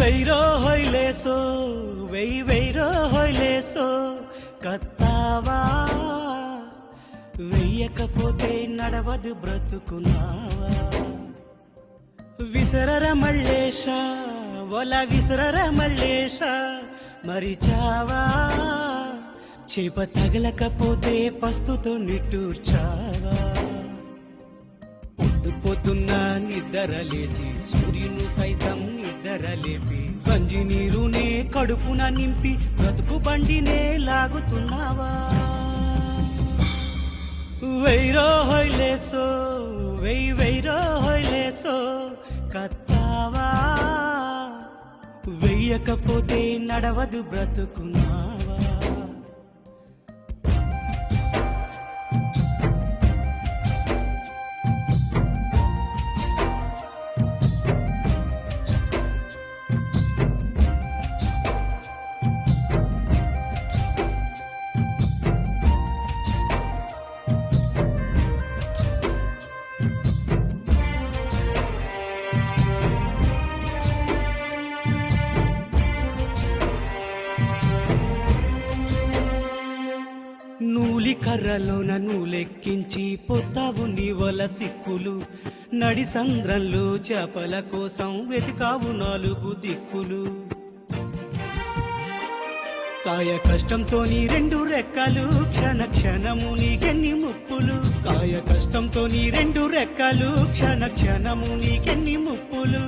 వైరో హొయ్లేసో వైరో హొయ్లేసో కత్తావా వెయ్యకపోతే నడవదు బ్రతుకున్నావా విసరర మల్లేశ ఒల విసరర మల్లేశ మరిచావా చేప తగలకపోతే పస్తుతో నిట్టూర్చావా పొద్దున్న నిద్ర లేచి సూర్యును సైతం నిద్ర లేపి గంజి నీరునే కడుపున నింపి బ్రతుకు బండినే లాగుతున్నావా వైరో హొయ్లేసో వైరో హొయ్లేసో కత్తావా వెయ్యకపోతే నడవదు బ్రతుకున్నావా నూలి కర్రలోన నూలెక్కించి పొత్తావు నీ వల సిక్కులు నడి సంద్రంలో చేపల కోసం వెతికావు నాలుగు దిక్కులు కాయ కష్టంతో నీ రెండు రెక్కలు క్షణ క్షణము నీకెన్ని ముప్పులు కాయ కష్టంతో నీ రెండు రెక్కలు క్షణ క్షణము నీకెన్ని ముప్పులు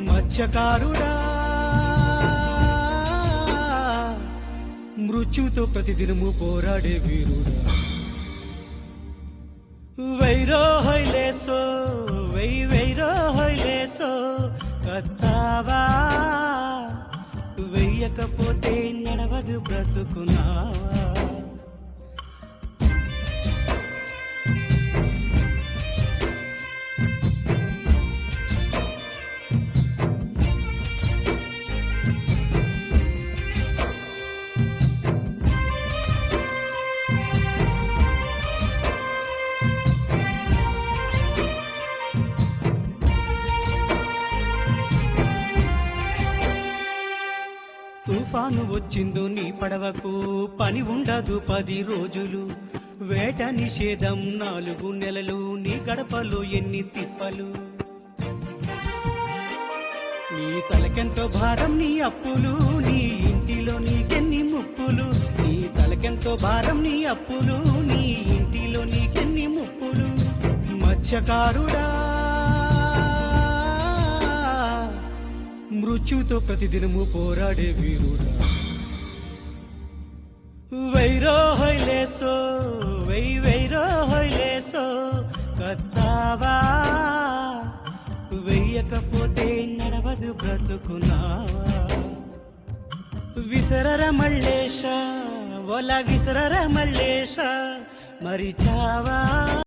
మత్స్యకారుడా మృత్యుతో ప్రతిదినము పోరాడే వీరుడా వైరో హొయ్లేసో వైరో హొయ్లేసో కత్తావా వెయ్యకపోతే నడవదు బ్రతుకున్నావా తుఫాను వచ్చిందో నీ పడవకు పని ఉండదు 10 రోజులు వేట నిషేధం 4 నెలలు నీ గడపలో ఎన్ని తిప్పలు నీ తలకెంతో భారం నీ అప్పులు నీ ఇంటిలో నీకెన్ని ముప్పులు నీ తలకెంతో భారం నీ అప్పులు నీ ఇంటిలో నీకెన్ని ముప్పులు మత్స్యకారుడా మృత్యుతో ప్రతిదినము పోరాడే వీరుడా వైరో హొయ్లేసో వైరో హొయ్లేసో కత్తావా వెయ్యకపోతే నడవదు బ్రతుకున్నావా విసరర మల్లేశ ఒల విసరర మల్లేశ మరిచావా